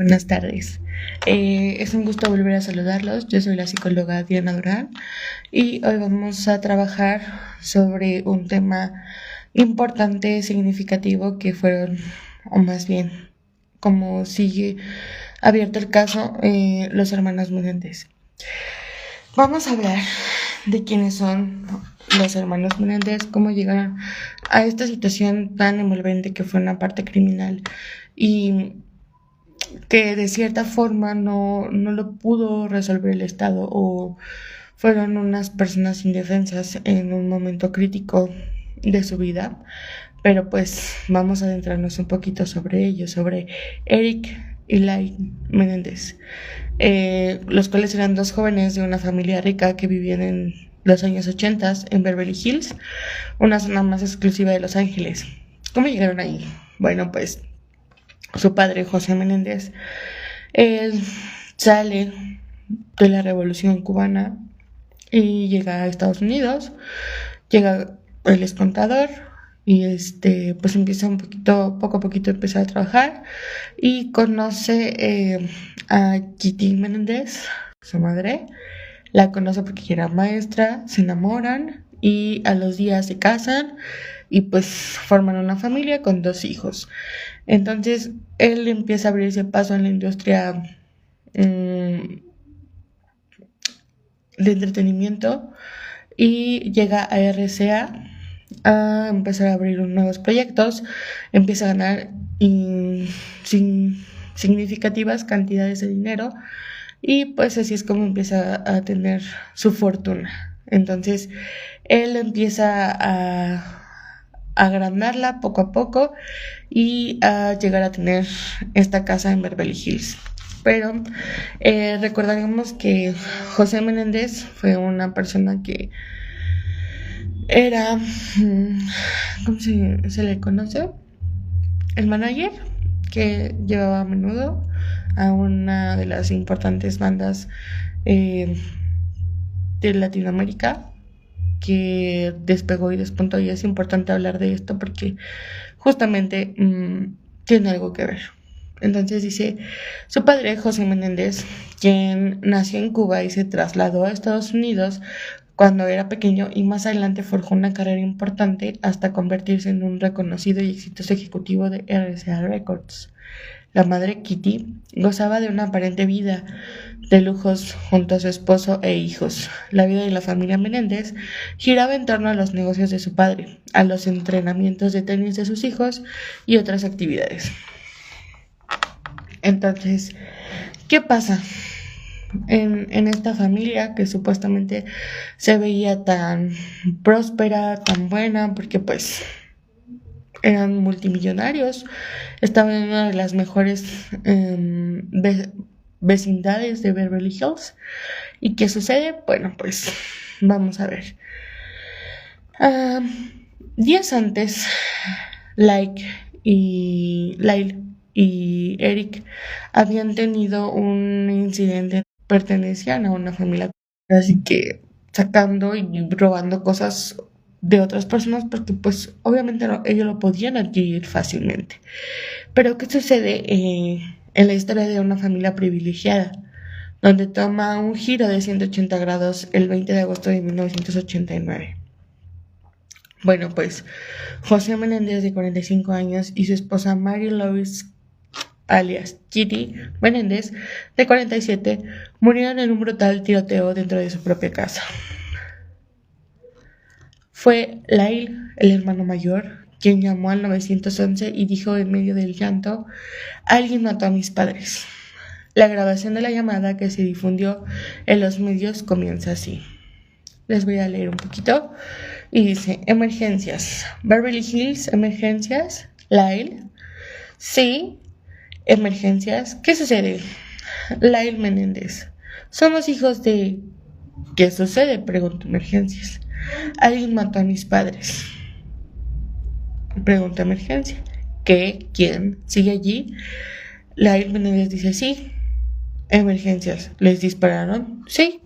Buenas tardes. Es un gusto volver a saludarlos. Yo soy la psicóloga Diana Durán y hoy vamos a trabajar sobre un tema importante, significativo, que fueron, o más bien, como sigue abierto el caso, los hermanos Menéndez. Vamos a hablar de quiénes son los hermanos Menéndez, cómo llegaron a esta situación tan envolvente que fue una parte criminal y que de cierta forma no lo pudo resolver el Estado, o fueron unas personas indefensas en un momento crítico de su vida. Pero pues vamos a adentrarnos un poquito sobre ellos, sobre Eric y Lyle Menéndez, los cuales eran dos jóvenes de una familia rica que vivían en los años 80 en Beverly Hills, una zona más exclusiva de Los Ángeles. ¿Cómo llegaron ahí? Bueno, pues su padre, José Menéndez, él sale de la Revolución Cubana y llega a Estados Unidos. Él es contador y pues empieza poco a poquito a empezar a trabajar y conoce a Kitty Menéndez, su madre. La conoce porque era maestra, se enamoran y a los días se casan y pues forman una familia con 2 hijos. Entonces él empieza a abrirse paso en la industria de entretenimiento y llega a RCA a empezar a abrir nuevos proyectos. Empieza a ganar significativas cantidades de dinero y pues así es como empieza a tener su fortuna. Entonces él empieza a agrandarla poco a poco y a llegar a tener esta casa en Beverly Hills. Pero recordaremos que José Menéndez fue una persona que era, ¿cómo se le conoce? El manager que llevaba a menudo a una de las importantes bandas de Latinoamérica, que despegó y despuntó, y es importante hablar de esto porque justamente tiene algo que ver. Entonces dice, su padre, José Menéndez, quien nació en Cuba y se trasladó a Estados Unidos cuando era pequeño y más adelante forjó una carrera importante hasta convertirse en un reconocido y exitoso ejecutivo de RCA Records. La madre, Kitty, gozaba de una aparente vida de lujos junto a su esposo e hijos. La vida de la familia Menéndez giraba en torno a los negocios de su padre, a los entrenamientos de tenis de sus hijos y otras actividades. Entonces, ¿qué pasa en esta familia que supuestamente se veía tan próspera, tan buena, porque pues eran multimillonarios, estaban en una de las mejores vecindades de Beverly Hills? ¿Y qué sucede? Bueno, pues vamos a ver. Días antes, Lyle y Eric habían tenido un incidente. Pertenecían a una familia, así que sacando y robando cosas de otras personas, porque pues obviamente ellos lo podían adquirir fácilmente. Pero ¿qué sucede en la historia de una familia privilegiada, donde toma un giro de 180 grados el 20 de agosto de 1989? Bueno, pues José Menéndez, de 45 años, y su esposa Mary Louise, alias Kitty Menéndez, de 47, murieron en un brutal tiroteo dentro de su propia casa. Fue Lyle, el hermano mayor, quien llamó al 911 y dijo en medio del llanto: "Alguien mató a mis padres". La grabación de la llamada, que se difundió en los medios, comienza así. Les voy a leer un poquito. Y dice: emergencias. Beverly Hills, emergencias. Lyle. Sí. Emergencias. ¿Qué sucede? Lyle Menéndez. Somos hijos de... ¿Qué sucede? Pregunto. Emergencias. Alguien mató a mis padres. Pregunta. Emergencia. ¿Qué? ¿Quién? ¿Sigue allí? Lyle Menéndez dice: sí. Emergencias. ¿Les dispararon? Sí.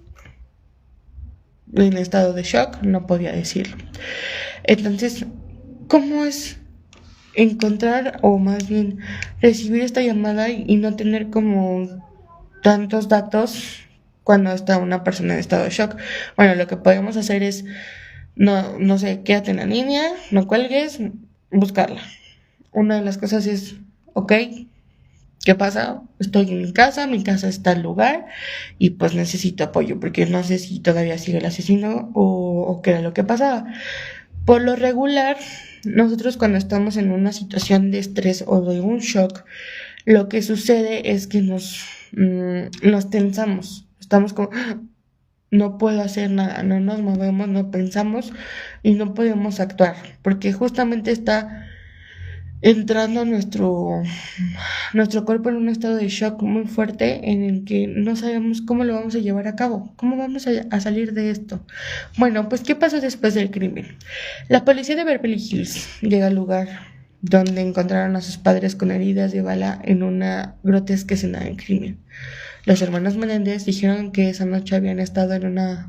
En estado de shock, no podía decirlo. Entonces, ¿cómo es encontrar o más bien recibir esta llamada y no tener como tantos datos cuando está una persona en estado de shock. Bueno, lo que podemos hacer es, no sé, quédate en la línea, no cuelgues, buscarla. Una de las cosas es, ok, ¿qué pasa? Estoy en mi casa está en el lugar y pues necesito apoyo porque no sé si todavía sigue el asesino o qué era lo que pasaba. Por lo regular, nosotros cuando estamos en una situación de estrés o de un shock, lo que sucede es que nos tensamos. Estamos como, no puedo hacer nada, no nos movemos, no pensamos y no podemos actuar, porque justamente está entrando nuestro cuerpo en un estado de shock muy fuerte en el que no sabemos cómo lo vamos a llevar a cabo, cómo vamos a salir de esto. Bueno, pues ¿qué pasó después del crimen? La policía de Beverly Hills llega al lugar donde encontraron a sus padres con heridas de bala en una grotesca escena del crimen. Los hermanos Menéndez dijeron que esa noche habían estado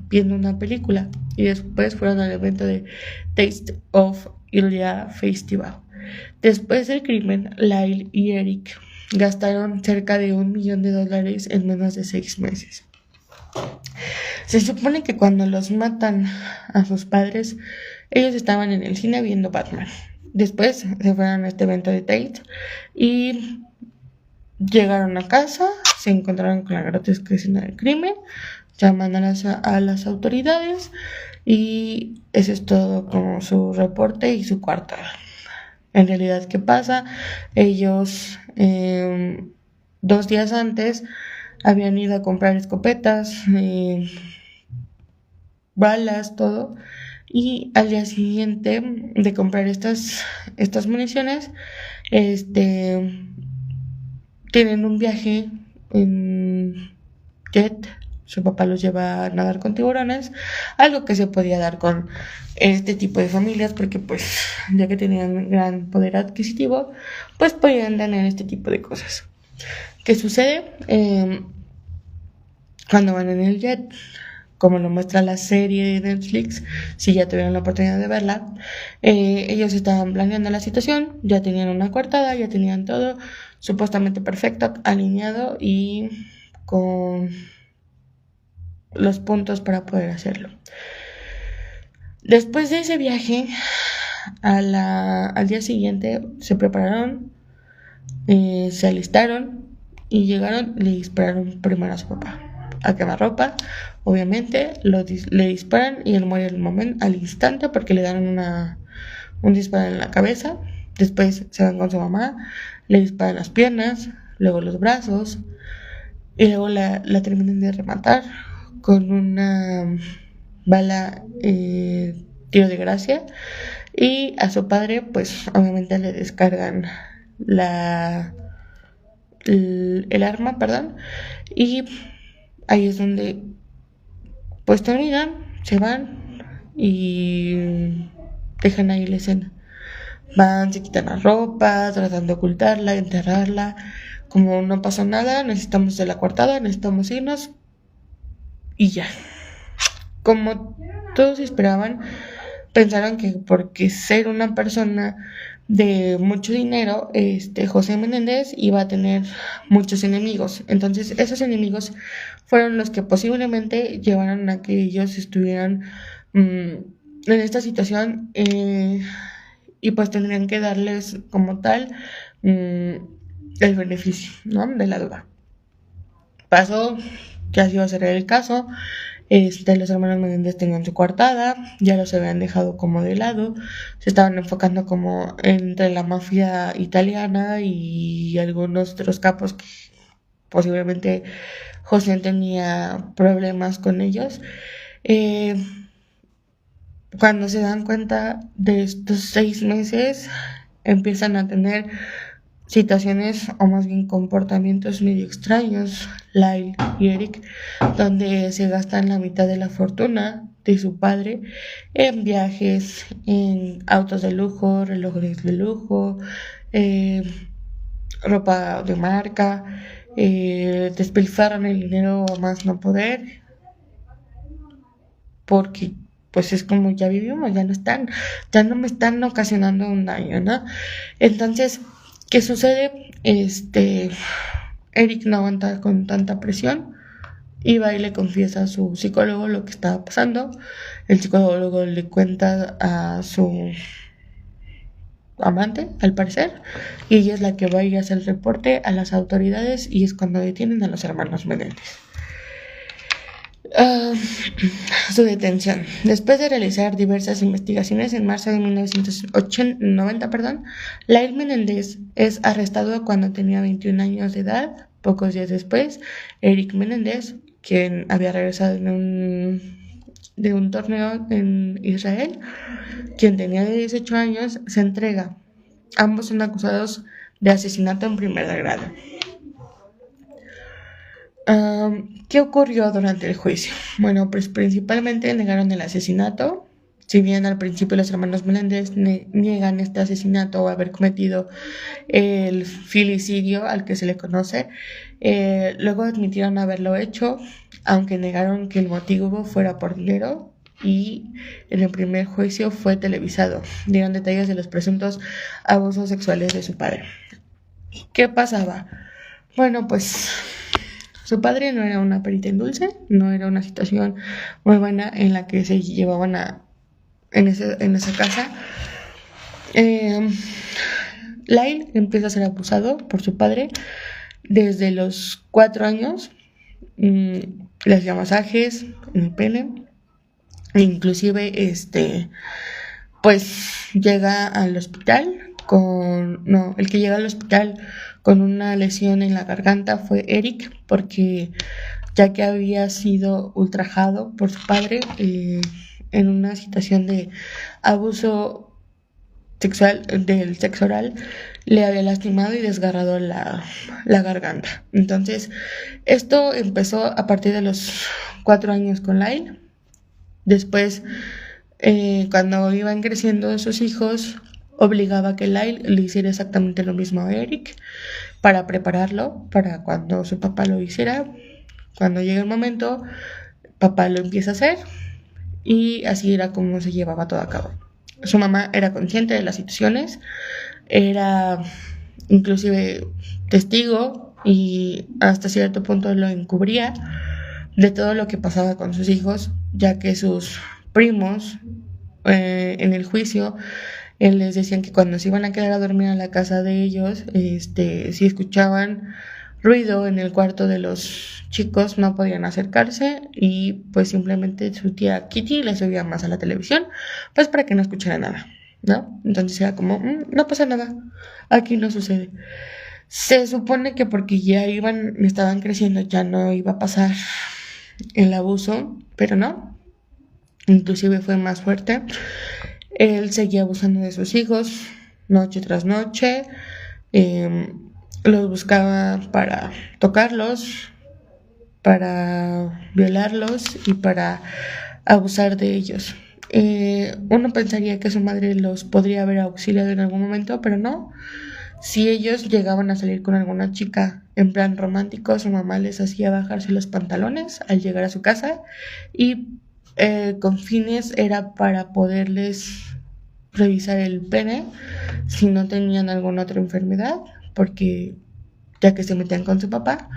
viendo una película y después fueron al evento de Taste of Ilya Festival. Después del crimen, Lyle y Eric gastaron cerca de $1 millón en menos de 6 meses. Se supone que cuando los matan a sus padres, ellos estaban en el cine viendo Batman. Después se fueron a este evento de Tate y llegaron a casa, se encontraron con la grotesca escena del crimen, llaman a las autoridades y ese es todo como su reporte y su coartada. En realidad, ¿qué pasa? Ellos 2 días antes habían ido a comprar escopetas, balas, todo. Y al día siguiente de comprar estas municiones, tienen un viaje en jet. Su papá los lleva a nadar con tiburones, algo que se podía dar con este tipo de familias porque pues ya que tenían gran poder adquisitivo, pues podían tener este tipo de cosas. ¿Qué sucede? Cuando van en el jet, como lo muestra la serie de Netflix, si ya tuvieron la oportunidad de verla, ellos estaban planeando la situación, ya tenían una coartada, ya tenían todo supuestamente perfecto, alineado y con los puntos para poder hacerlo. Después de ese viaje, al día siguiente se prepararon, se alistaron y llegaron, le dispararon primero a su papá a quemarropa, obviamente le disparan y él muere al instante porque le dan un disparo en la cabeza. Después se van con su mamá, le disparan las piernas, luego los brazos y luego la terminan de rematar con una bala tiro de gracia y a su padre pues obviamente le descargan el arma, perdón, y ahí es donde pues terminan, se van y dejan ahí la escena. Van, se quitan la ropa, tratan de ocultarla, enterrarla. Como no pasó nada, necesitamos de la coartada, necesitamos irnos y ya. Como todos esperaban, pensaron que porque ser una persona de mucho dinero, José Menéndez iba a tener muchos enemigos. Entonces, esos enemigos fueron los que posiblemente llevaron a que ellos estuvieran en esta situación y pues tendrían que darles como tal el beneficio, ¿no? De la duda. Pasó, ya se iba a cerrar el caso. Los hermanos Menéndez tenían su coartada, ya los habían dejado como de lado, se estaban enfocando como entre la mafia italiana y algunos otros capos que posiblemente José tenía problemas con ellos. Cuando se dan cuenta de estos 6 meses, empiezan a tener situaciones o más bien comportamientos medio extraños, Lyle y Eric, donde se gastan la mitad de la fortuna de su padre en viajes, en autos de lujo, relojes de lujo, ropa de marca, despilfarran el dinero a más no poder, porque pues es como ya vivimos, ya no me están ocasionando un daño, ¿no? Entonces, ¿qué sucede? Eric no aguanta con tanta presión y va y le confiesa a su psicólogo lo que estaba pasando. El psicólogo le cuenta a su amante, al parecer, y ella es la que va y hace el reporte a las autoridades y es cuando detienen a los hermanos Menéndez. Su detención. Después de realizar diversas investigaciones, en marzo de 1990, Lael Menéndez es arrestado cuando tenía 21 años de edad. Pocos días después, Eric Menéndez, quien había regresado de un torneo en Israel, quien tenía 18 años, se entrega. Ambos son acusados de asesinato en primer grado. ¿Qué ocurrió durante el juicio? Bueno, pues principalmente negaron el asesinato. Si bien al principio los hermanos Meléndez niegan este asesinato o haber cometido el filicidio al que se le conoce, luego admitieron haberlo hecho, aunque negaron que el motivo fuera por dinero, y en el primer juicio fue televisado. Dieron detalles de los presuntos abusos sexuales de su padre. ¿Qué pasaba? Bueno, pues su padre no era una perita en dulce, no era una situación muy buena en la que se llevaban en esa casa. Lyle empieza a ser abusado por su padre desde los 4 años. Le hacía masajes en el pene. Inclusive, pues llega al hospital el que llega al hospital con una lesión en la garganta fue Eric, porque ya que había sido ultrajado por su padre en una situación de abuso sexual, del sexo oral, le había lastimado y desgarrado la garganta. Entonces, esto empezó a partir de los 4 años con Lyle. Después, cuando iban creciendo sus hijos, obligaba a que Lyle le hiciera exactamente lo mismo a Eric para prepararlo para cuando su papá lo hiciera. Cuando llegue el momento, papá lo empieza a hacer y así era como se llevaba todo a cabo. Su mamá era consciente de las situaciones, era inclusive testigo y hasta cierto punto lo encubría de todo lo que pasaba con sus hijos, ya que sus primos en el juicio les decían que cuando se iban a quedar a dormir a la casa de ellos, si escuchaban ruido en el cuarto de los chicos no podían acercarse y pues simplemente su tía Kitty les subía más a la televisión pues para que no escuchara nada, ¿no? Entonces era como, no pasa nada, aquí no sucede. Se supone que porque ya estaban creciendo ya no iba a pasar el abuso, pero no, inclusive fue más fuerte. Él seguía abusando de sus hijos noche tras noche, los buscaba para tocarlos, para violarlos y para abusar de ellos. Uno pensaría que su madre los podría haber auxiliado en algún momento, pero no. Si ellos llegaban a salir con alguna chica en plan romántico, su mamá les hacía bajarse los pantalones al llegar a su casa y con fines era para poderles revisar el pene si no tenían alguna otra enfermedad, porque ya que se metían con su papá,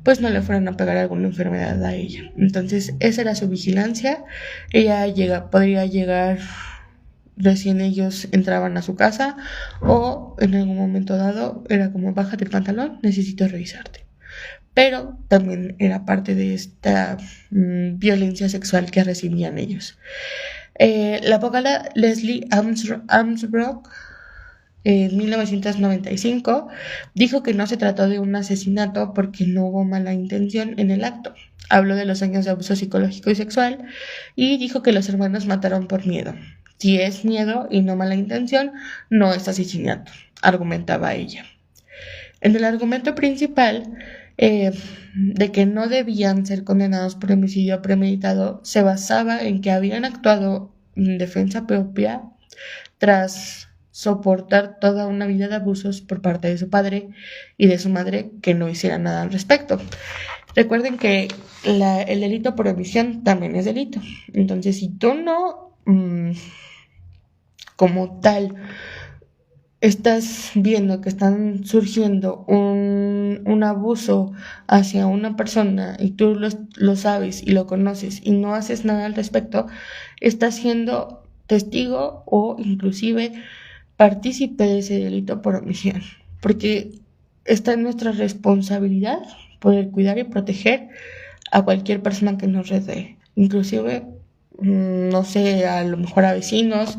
pues no le fueran a pegar alguna enfermedad a ella. Entonces esa era su vigilancia. Ella podría llegar recién ellos entraban a su casa o en algún momento dado era como bájate el pantalón, necesito revisarte. Pero también era parte de esta violencia sexual que recibían ellos. La abogada Leslie Armstrong en 1995 dijo que no se trató de un asesinato porque no hubo mala intención en el acto. Habló de los años de abuso psicológico y sexual y dijo que los hermanos mataron por miedo. Si es miedo y no mala intención, no es asesinato, argumentaba ella. En el argumento principal de que no debían ser condenados por homicidio premeditado, se basaba en que habían actuado en defensa propia tras soportar toda una vida de abusos por parte de su padre y de su madre que no hicieran nada al respecto. Recuerden que el delito por omisión también es delito. Entonces, si tú no, como tal, estás viendo que están surgiendo un abuso hacia una persona y tú lo sabes y lo conoces y no haces nada al respecto, estás siendo testigo o inclusive partícipe de ese delito por omisión, porque está en nuestra responsabilidad poder cuidar y proteger a cualquier persona que nos rodee, inclusive no sé, a lo mejor a vecinos,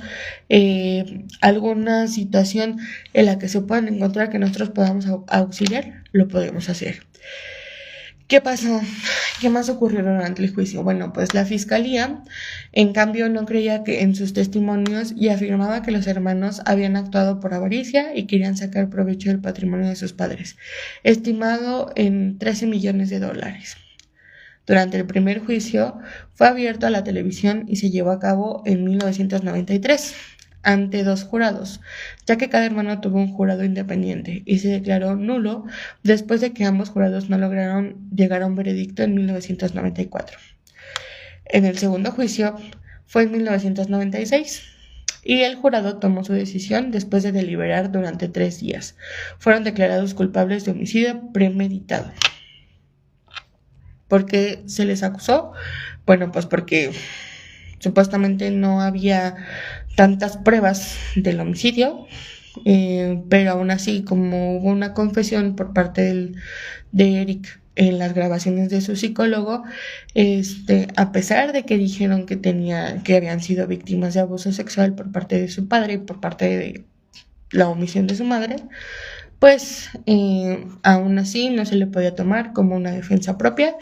alguna situación en la que se puedan encontrar que nosotros podamos auxiliar, lo podemos hacer. ¿Qué pasó? ¿Qué más ocurrió durante el juicio? Bueno, pues la fiscalía, en cambio, no creía que en sus testimonios y afirmaba que los hermanos habían actuado por avaricia y querían sacar provecho del patrimonio de sus padres, estimado en $13 millones. Durante el primer juicio fue abierto a la televisión y se llevó a cabo en 1993 ante 2 jurados, ya que cada hermano tuvo un jurado independiente y se declaró nulo después de que ambos jurados no lograron llegar a un veredicto en 1994. En el segundo juicio fue en 1996 y el jurado tomó su decisión después de deliberar durante 3 días. Fueron declarados culpables de homicidio premeditado. ¿Por qué se les acusó? Bueno, pues porque supuestamente no había tantas pruebas del homicidio, pero aún así, como hubo una confesión por parte de Eric en las grabaciones de su psicólogo, a pesar de que dijeron que habían sido víctimas de abuso sexual por parte de su padre y por parte de la omisión de su madre, pues aún así no se le podía tomar como una defensa propia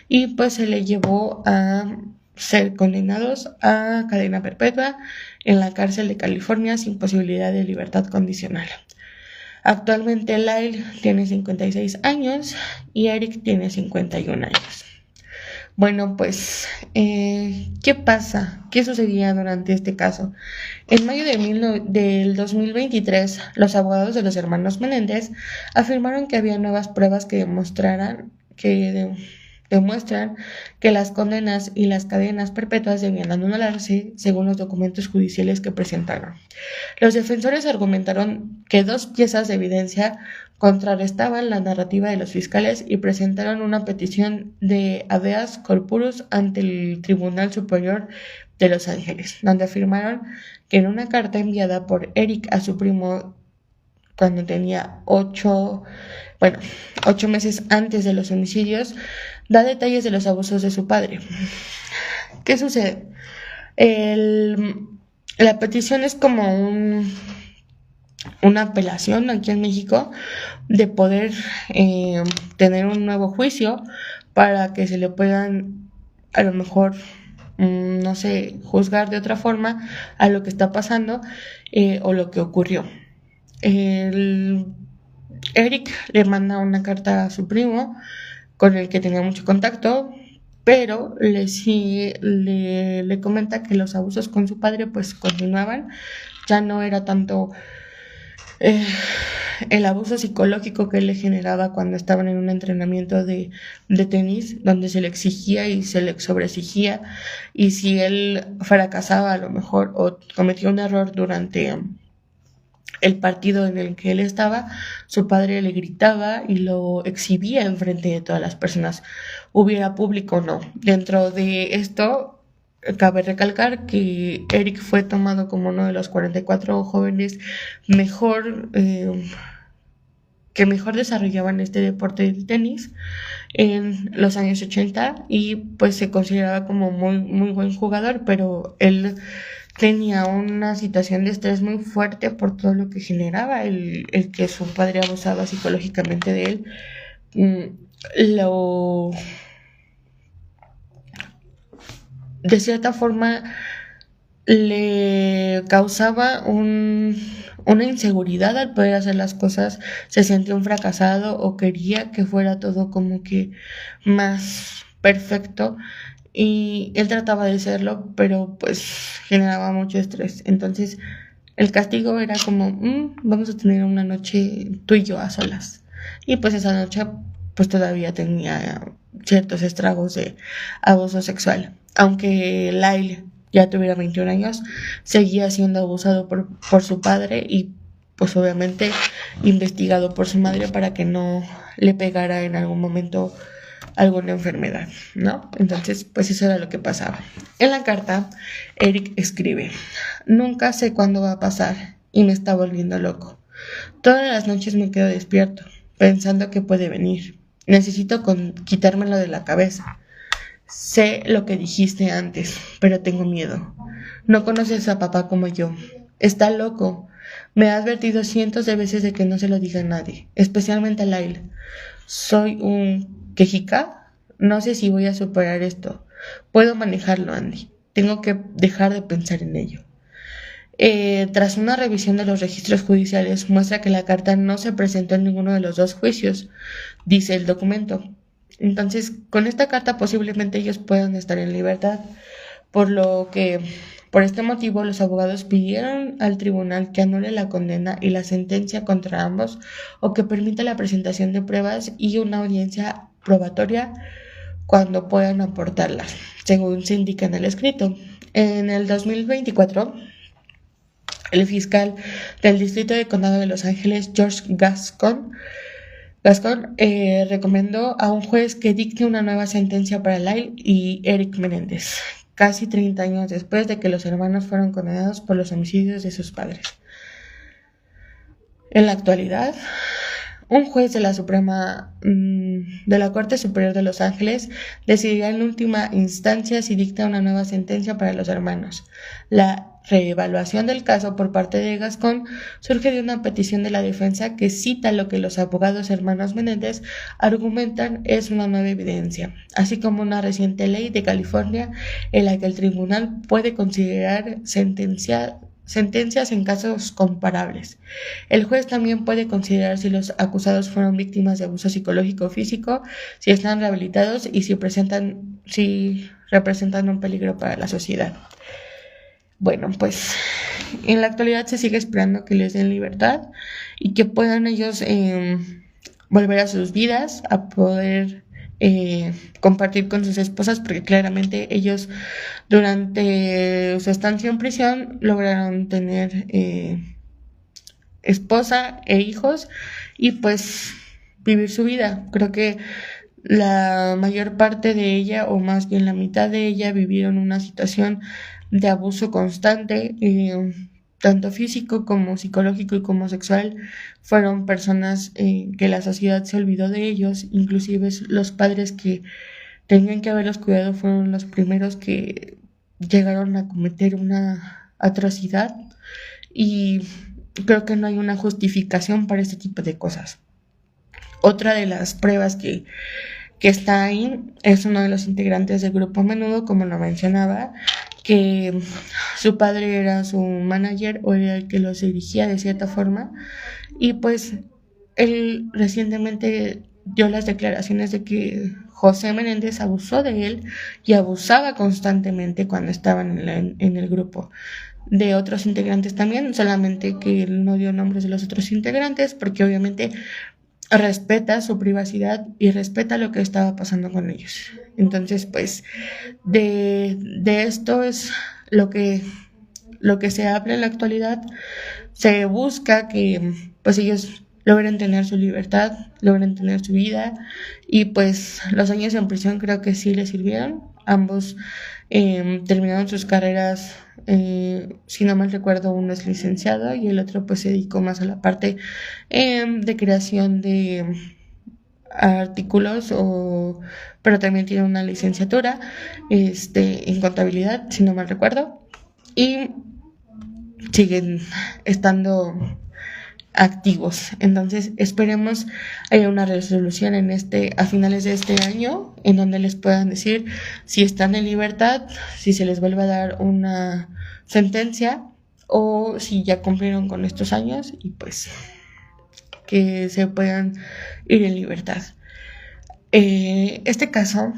y pues se le llevó a ser condenados a cadena perpetua en la cárcel de California sin posibilidad de libertad condicional. Actualmente Lyle tiene 56 años y Eric tiene 51 años. Bueno, pues, ¿qué pasa? ¿Qué sucedía durante este caso? En mayo del 2023, los abogados de los hermanos Menéndez afirmaron que había nuevas pruebas que demuestran que las condenas y las cadenas perpetuas debían anularse según los documentos judiciales que presentaron. Los defensores argumentaron que 2 piezas de evidencia contrarrestaban la narrativa de los fiscales y presentaron una petición de habeas corpus ante el Tribunal Superior de Los Ángeles, donde afirmaron que en una carta enviada por Eric a su primo cuando tenía 8 meses antes de los homicidios, da detalles de los abusos de su padre. ¿Qué sucede? La petición es como una apelación aquí en México de poder tener un nuevo juicio para que se le puedan a lo mejor no sé, juzgar de otra forma a lo que está pasando o lo que ocurrió. Eric le manda una carta a su primo con el que tenía mucho contacto, pero le comenta que los abusos con su padre pues continuaban, ya no era tanto el abuso psicológico que él le generaba cuando estaban en un entrenamiento de tenis, donde se le exigía y se le sobreexigía, y si él fracasaba a lo mejor o cometía un error durante el partido en el que él estaba, su padre le gritaba y lo exhibía enfrente de todas las personas, hubiera público o no. Dentro de esto, cabe recalcar que Eric fue tomado como uno de los 44 jóvenes que mejor desarrollaban este deporte del tenis en los años 80 y pues se consideraba como muy, muy buen jugador, pero él tenía una situación de estrés muy fuerte por todo lo que generaba el que su padre abusaba psicológicamente de él. De cierta forma le causaba una inseguridad al poder hacer las cosas, se sentía un fracasado o quería que fuera todo como que más perfecto y él trataba de serlo, pero pues generaba mucho estrés. Entonces el castigo era como, vamos a tener una noche tú y yo a solas. Y pues esa noche pues todavía tenía ciertos estragos de abuso sexual. Aunque Lyle ya tuviera 21 años, seguía siendo abusado por su padre y pues obviamente investigado por su madre para que no le pegara en algún momento alguna enfermedad, ¿no? Entonces, pues eso era lo que pasaba. En la carta, Eric escribe: nunca sé cuándo va a pasar y me está volviendo loco. Todas las noches me quedo despierto, pensando que puede venir. Necesito quitármelo de la cabeza. Sé lo que dijiste antes, pero tengo miedo. No conoces a papá como yo. Está loco. Me ha advertido cientos de veces de que no se lo diga a nadie, especialmente a Lyle. Soy un quejica. No sé si voy a superar esto. Puedo manejarlo, Andy. Tengo que dejar de pensar en ello. Tras una revisión de los registros judiciales, muestra que la carta no se presentó en ninguno de los dos juicios, dice el documento. Entonces, con esta carta posiblemente ellos puedan estar en libertad, por lo que, por este motivo, los abogados pidieron al tribunal que anule la condena y la sentencia contra ambos, o que permita la presentación de pruebas y una audiencia probatoria cuando puedan aportarlas, según se indica en el escrito. En el 2024, el fiscal del Distrito de Condado de Los Ángeles, George Gascon, recomendó a un juez que dicte una nueva sentencia para Lyle y Eric Menéndez, casi 30 años después de que los hermanos fueron condenados por los homicidios de sus padres. En la actualidad, un juez de la Corte Superior de Los Ángeles decidirá en última instancia si dicta una nueva sentencia para los hermanos. La reevaluación del caso por parte de Gascon surge de una petición de la defensa que cita lo que los abogados hermanos Menéndez argumentan es una nueva evidencia, así como una reciente ley de California en la que el tribunal puede considerar sentencias en casos comparables. El juez también puede considerar si los acusados fueron víctimas de abuso psicológico o físico, si están rehabilitados y si representan un peligro para la sociedad. Bueno, pues en la actualidad se sigue esperando que les den libertad y que puedan ellos volver a sus vidas, a poder compartir con sus esposas, porque claramente ellos durante su estancia en prisión lograron tener esposa e hijos y pues vivir su vida. Creo que la mayor parte de ella, o más bien la mitad de ella, vivieron una situación de abuso constante, tanto físico como psicológico y como sexual. Fueron personas que la sociedad se olvidó de ellos, inclusive los padres que tenían que haberlos cuidado fueron los primeros que llegaron a cometer una atrocidad, y creo que no hay una justificación para este tipo de cosas. Otra de las pruebas que está ahí es uno de los integrantes del grupo Menudo, como lo mencionaba, que su padre era su manager o era el que los dirigía de cierta forma, y pues él recientemente dio las declaraciones de que José Menéndez abusó de él y abusaba constantemente cuando estaban en el grupo. De otros integrantes también, solamente que él no dio nombres de los otros integrantes porque obviamente respeta su privacidad y respeta lo que estaba pasando con ellos. Entonces, pues, de esto es lo que se habla en la actualidad. Se busca que pues ellos logren tener su libertad, logren tener su vida, y pues los años en prisión creo que sí les sirvieron. Ambos terminaron sus carreras, si no mal recuerdo, uno es licenciado y el otro pues se dedicó más a la parte de creación de artículos, pero también tiene una licenciatura en contabilidad, si no mal recuerdo, y siguen estando activos. Entonces esperemos haya una resolución a finales de este año, en donde les puedan decir si están en libertad, si se les vuelve a dar una sentencia o si ya cumplieron con estos años, y pues que se puedan ir en libertad. Este caso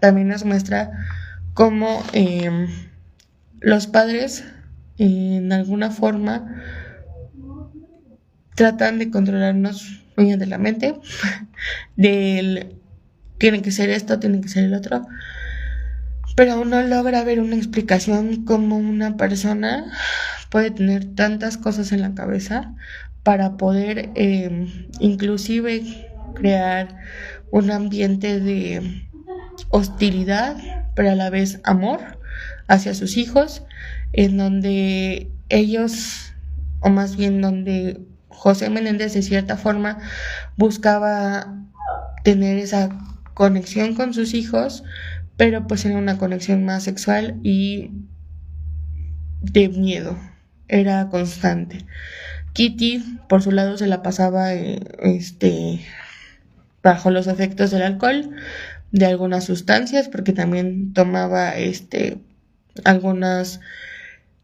también nos muestra cómo los padres en alguna forma tratan de controlarnos mediante la mente, del tiene que ser esto, tiene que ser el otro, pero aún no logra ver una explicación cómo una persona puede tener tantas cosas en la cabeza para poder inclusive crear un ambiente de hostilidad, pero a la vez amor hacia sus hijos, en donde ellos, o más bien donde José Menéndez de cierta forma buscaba tener esa conexión con sus hijos, pero pues era una conexión más sexual y de miedo, era constante. Kitty, por su lado, se la pasaba bajo los efectos del alcohol, de algunas sustancias, porque también tomaba algunos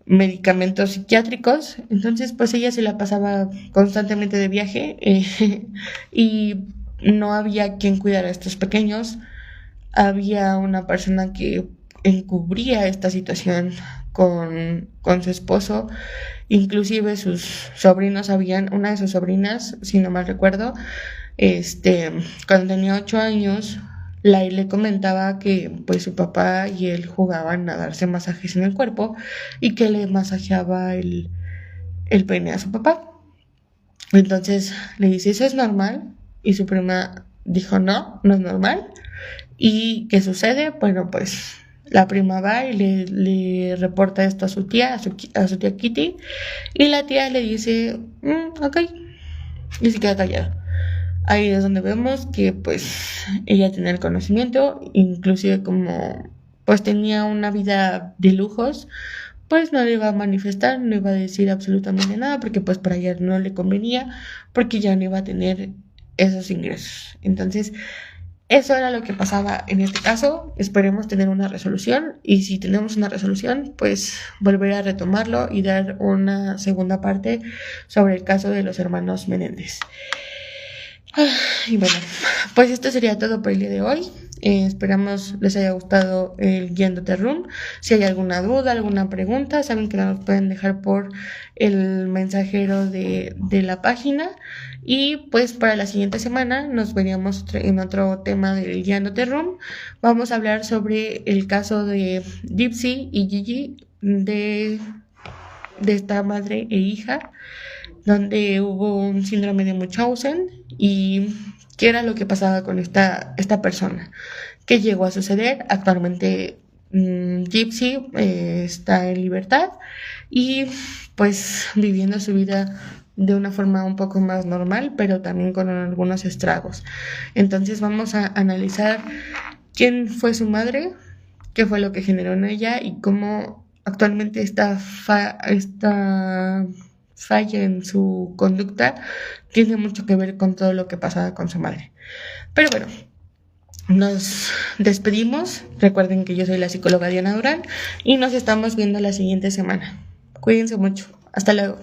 medicamentos psiquiátricos. Entonces pues ella se la pasaba constantemente de viaje y no había quien cuidara a estos pequeños. Había una persona que encubría esta situación con su esposo. Inclusive sus sobrinos sabían. Una de sus sobrinas, si no mal recuerdo, cuando tenía 8 años, le comentaba que pues su papá y él jugaban a darse masajes en el cuerpo y que le masajeaba el pene a su papá. Entonces le dice, ¿eso es normal? Y su prima dijo, no, no es normal. ¿Y qué sucede? Bueno, pues la prima va y le reporta esto a su tía, a su tía Kitty, y la tía le dice, ok, y se queda callada. Ahí es donde vemos que pues ella tenía el conocimiento, inclusive como pues tenía una vida de lujos, pues no le iba a manifestar, no iba a decir absolutamente nada, porque pues para ella no le convenía, porque ya no iba a tener esos ingresos. Entonces, eso era lo que pasaba en este caso. Esperemos tener una resolución, y si tenemos una resolución, pues volver a retomarlo y dar una segunda parte sobre el caso de los hermanos Menéndez. Y bueno, pues esto sería todo por el día de hoy. Esperamos les haya gustado el Guiándote Room. Si hay alguna duda, alguna pregunta, saben que nos pueden dejar por el mensajero de la página. Y pues para la siguiente semana nos veríamos en otro tema del Guiándote Room. Vamos a hablar sobre el caso de Dipsy y Gigi, de esta madre e hija, donde hubo un síndrome de Munchausen y qué era lo que pasaba con esta persona, qué llegó a suceder. Actualmente Gypsy está en libertad y pues viviendo su vida de una forma un poco más normal, pero también con algunos estragos. Entonces vamos a analizar quién fue su madre, qué fue lo que generó en ella y cómo actualmente esta falla en su conducta tiene mucho que ver con todo lo que pasaba con su madre. Pero bueno, nos despedimos. Recuerden que yo soy la psicóloga Diana Durán y nos estamos viendo la siguiente semana. Cuídense mucho. Hasta luego.